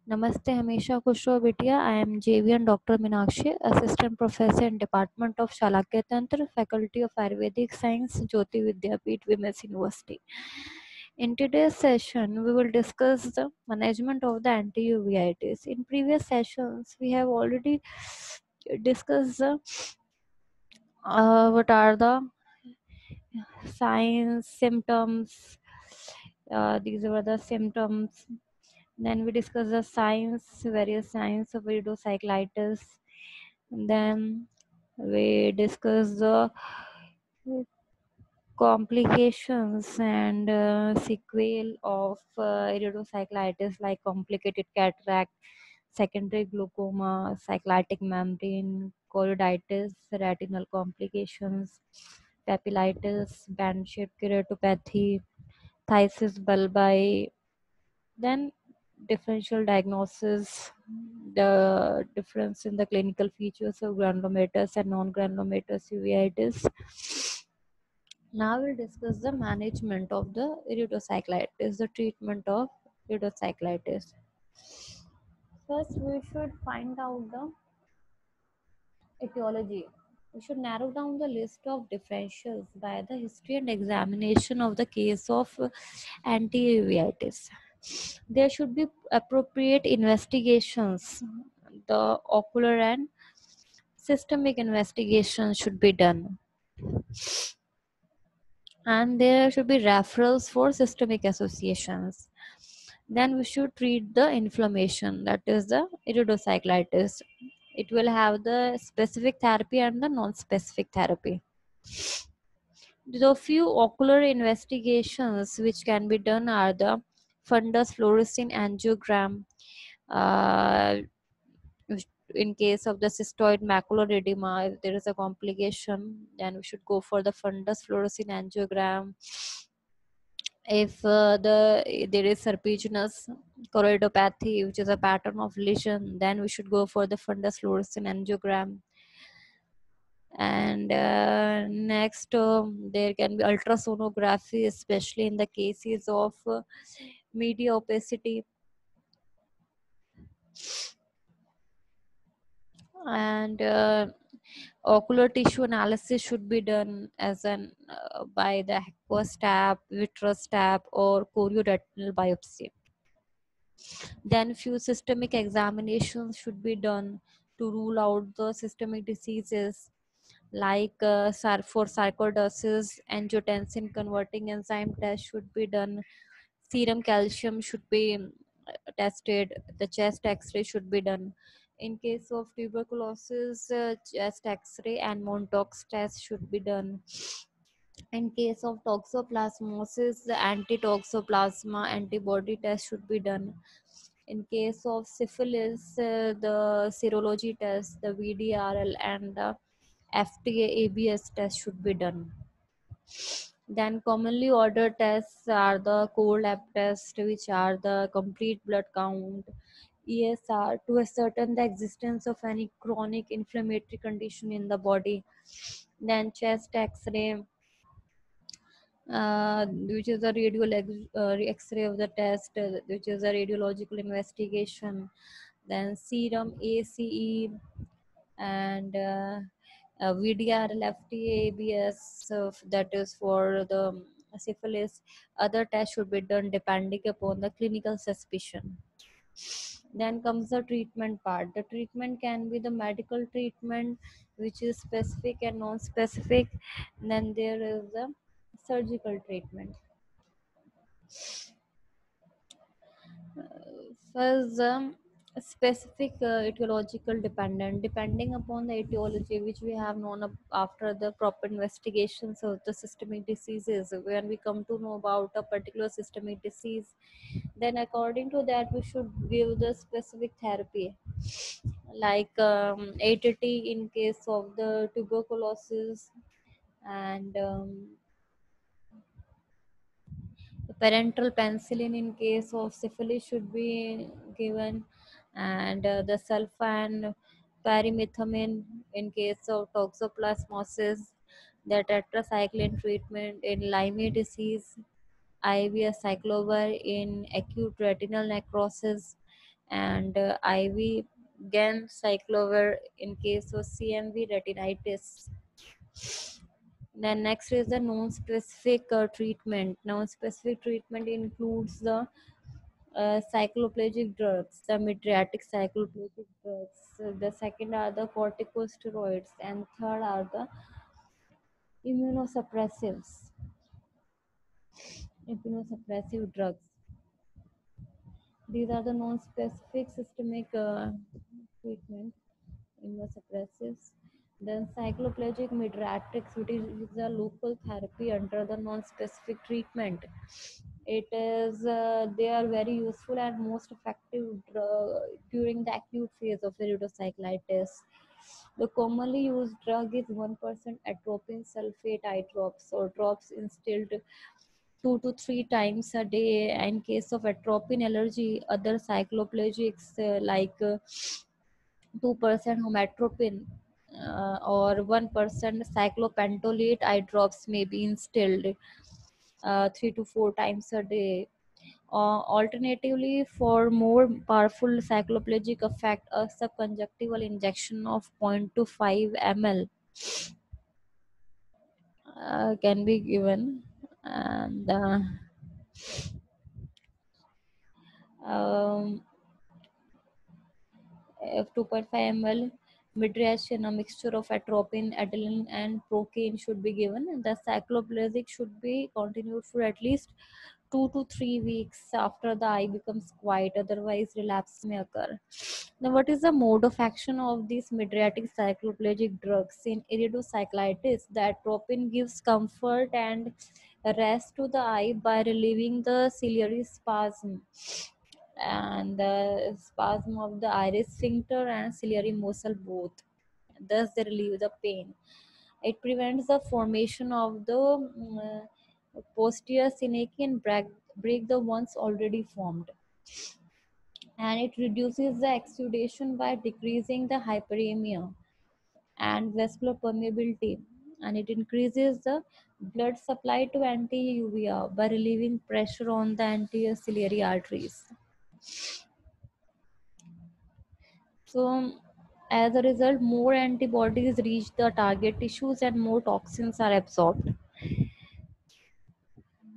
Namaste, Hamisha Kushro Bitia. I am JVN Dr. Minakshi, Assistant Professor in Department of Shalakya Tantra, Faculty of Ayurvedic Science, Jyoti Vidyapeeth, Women's University. In today's session, we will discuss the management of the anti-uveitis. In previous sessions, we have already discussed what are the signs, symptoms. These were the symptoms. Then we discuss the signs, various signs of iridocyclitis. Then we discuss the complications and sequel of iridocyclitis like complicated cataract, secondary glaucoma, cyclitic membrane, choroiditis, retinal complications, papillitis, band-shaped keratopathy, phthisis bulbi. Then differential diagnosis, the difference in the clinical features of granulomatous and non-granulomatous uveitis. Now we'll discuss the management of the iridocyclitis, the treatment of iridocyclitis. First, we should find out the etiology. We should narrow down the list of differentials by the history and examination of the case of anti-uveitis. There should be appropriate investigations. The ocular and systemic investigation should be done. And there should be referrals for systemic associations. Then we should treat the inflammation, that is the iridocyclitis. It will have the specific therapy and the non-specific therapy. The few ocular investigations which can be done are the fundus fluorescein angiogram. Uh, in case of the cystoid macular edema, if there is a complication, then we should go for the fundus fluorescein angiogram. If there is serpiginous choroidopathy, which is a pattern of lesion, then we should go for the fundus fluorescein angiogram. And next, there can be ultrasonography, especially in the cases of media opacity. And ocular tissue analysis should be done as an by the aqueous tap, vitreous tap, or chorioretinal biopsy. Then few systemic examinations should be done to rule out the systemic diseases like for sarcoidosis, angiotensin converting enzyme test should be done, serum calcium should be tested, the chest x-ray should be done. In case of tuberculosis, chest x-ray and Montauk's test should be done. In case of toxoplasmosis, the anti-toxoplasma antibody test should be done. In case of syphilis, the serology test, the VDRL and the FTA-ABS test should be done. Then commonly ordered tests are the core lab test, which are the complete blood count, ESR, to ascertain the existence of any chronic inflammatory condition in the body. Then chest X-ray, which is a X-ray of the test, which is a radiological investigation. Then serum ACE and VDR, FTA, ABS, so that is for the syphilis. Other tests should be done depending upon the clinical suspicion. Then comes the treatment part. The treatment can be the medical treatment, which is specific and non-specific. Then there is the surgical treatment. First, specific etiological dependent, depending upon the etiology which we have known after the proper investigations of the systemic diseases. When we come to know about a particular systemic disease, then according to that we should give the specific therapy, like ATT in case of the tuberculosis, and parenteral penicillin in case of syphilis should be given, and the sulfa pyrimethamine in case of toxoplasmosis, the tetracycline treatment in Lyme disease, IV cyclover in acute retinal necrosis, and IV Gan cyclovir in case of CMV retinitis. Then next is the non-specific treatment. Non-specific treatment includes the cycloplegic drugs, the mydriatic cycloplegic drugs. The second are the corticosteroids, and third are the immunosuppressives, immunosuppressive drugs. These are the non-specific systemic treatment, immunosuppressives. Then cycloplegic mydriatics, which is a local therapy under the non-specific treatment. It is they are very useful and most effective during the acute phase of iridocyclitis. The commonly used drug is 1% atropine sulfate eye drops or drops instilled 2 to 3 times a day. In case of atropine allergy, other cycloplegics like 2% homatropine or 1% cyclopentolate eye drops may be instilled 3 to 4 times a day. Alternatively, for more powerful cycloplegic effect, a subconjunctival injection of 0.25 ml can be given, and um, of 2.5 ml midration, a mixture of atropine, adrenaline, and procaine should be given. And the cycloplegic should be continued for at least 2 to 3 weeks after the eye becomes quiet, otherwise relapse may occur. Now, what is the mode of action of these mydriatic cycloplegic drugs? In iridocyclitis, the atropine gives comfort and rest to the eye by relieving the ciliary spasm and the spasm of the iris sphincter and ciliary muscle both. Thus, they relieve the pain. It prevents the formation of the posterior synapse and break the ones already formed. And it reduces the exudation by decreasing the hyperemia and vascular permeability. And it increases the blood supply to anti-uvea by relieving pressure on the anterior ciliary arteries. So, as a result, more antibodies reach the target tissues and more toxins are absorbed.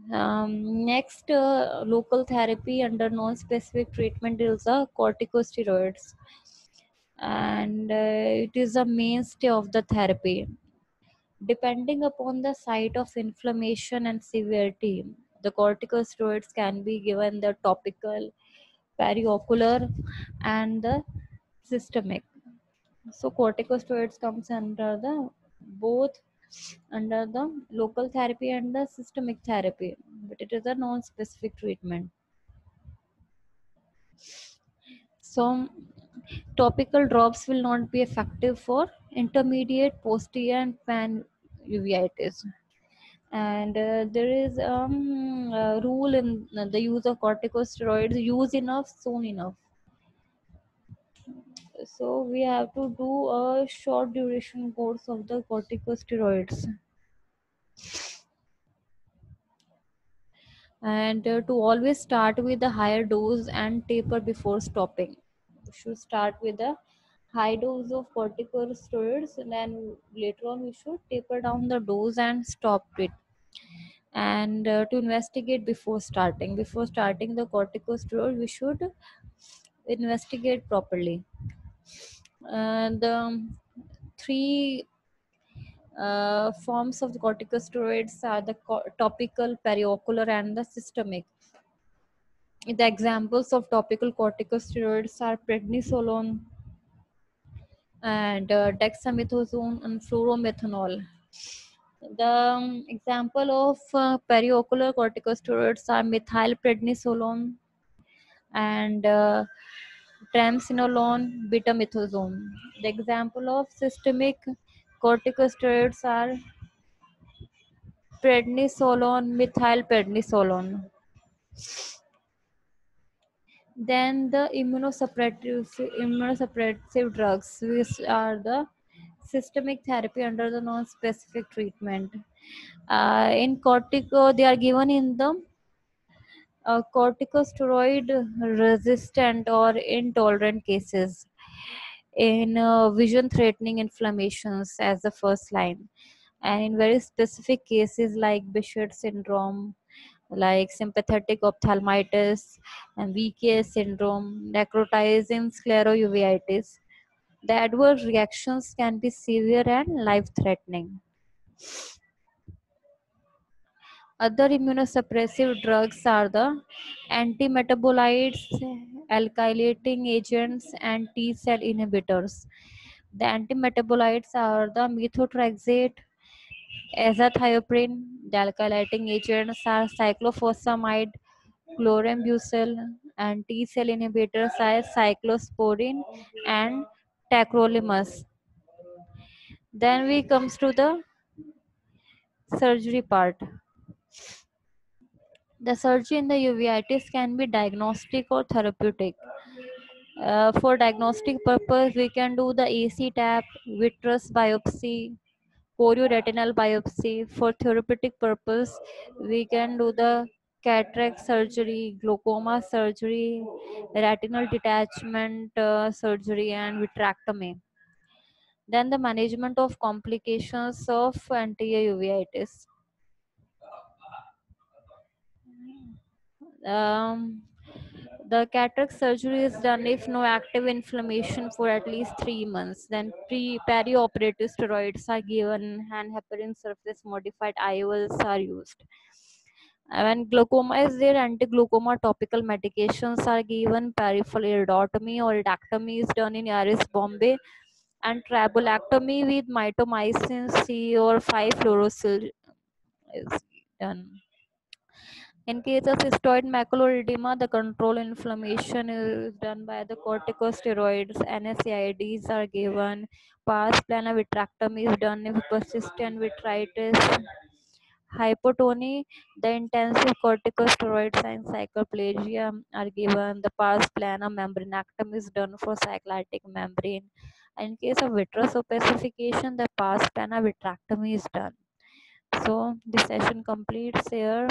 Next, local therapy under non-specific treatment is corticosteroids, and it is a mainstay of the therapy. Depending upon the site of inflammation and severity, the corticosteroids can be given the topical, periocular, and the systemic. So corticosteroids comes under the both under the local therapy and the systemic therapy, but it is a non-specific treatment. So topical drops will not be effective for intermediate, posterior, and pan uveitis. And there is a rule in the use of corticosteroids: use enough, soon enough. So we have to do a short duration course of the corticosteroids. And to always start with a higher dose and taper before stopping. We should start with a high dose of corticosteroids, and then later on we should taper down the dose and stop it. And to investigate before starting the corticosteroid, we should investigate properly. The three forms of the corticosteroids are the topical, periocular, and the systemic. The examples of topical corticosteroids are prednisolone and dexamethasone and fluoromethanol. The example of periocular corticosteroids are methylprednisolone and triamcinolone, betamethasone. The example of systemic corticosteroids are prednisolone, methylprednisolone. Then the immunosuppressive drugs, which are the systemic therapy under the non-specific treatment. In cortico, they are given in the Corticosteroid resistant or intolerant cases in vision threatening inflammations as the first line, and in very specific cases like Behçet syndrome, like sympathetic ophthalmitis and VKS syndrome, necrotizing sclerouveitis. The adverse reactions can be severe and life threatening. Other immunosuppressive drugs are the antimetabolites, alkylating agents, and T cell inhibitors. The antimetabolites are the methotrexate, azathioprine. The alkylating agents are cyclophosphamide, chlorambucil, and T cell inhibitors are cyclosporine and tacrolimus. Then we comes to the surgery part. The surgery in the uveitis can be diagnostic or therapeutic. For diagnostic purpose, we can do the AC tap, vitreous biopsy, chorioretinal biopsy. For therapeutic purpose, we can do the cataract surgery, glaucoma surgery, retinal detachment surgery, and vitrectomy. Then the management of complications of anti-uveitis. Um, the cataract surgery is done if no active inflammation for at least 3 months. Then perioperative steroids are given and heparin surface modified IOLs are used. When glaucoma is there, anti-glaucoma topical medications are given. Peripheral iridotomy or iridotomy is done in Yaris, Bombay, and trabeculectomy with mitomycin C or 5-fluorosil is done. In case of cystoid macular edema, the control inflammation is done by the corticosteroids. NSAIDs are given. Pars plana vitrectomy is done if persistent vitritis. Hypotony, the intensive corticosteroids and cycloplagia are given. The pars plana membranectomy is done for cyclitic membrane. In case of vitreous opacification, the pars plana vitrectomy is done. So this session completes here.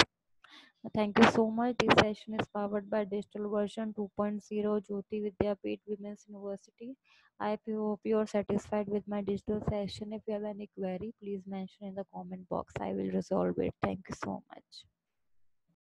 Thank you so much. This session is powered by Digital Version 2.0 Jyoti Vidyapeeth Women's University. I hope you are satisfied with my digital session. If you have any query, please mention in the comment box. I will resolve it. Thank you so much.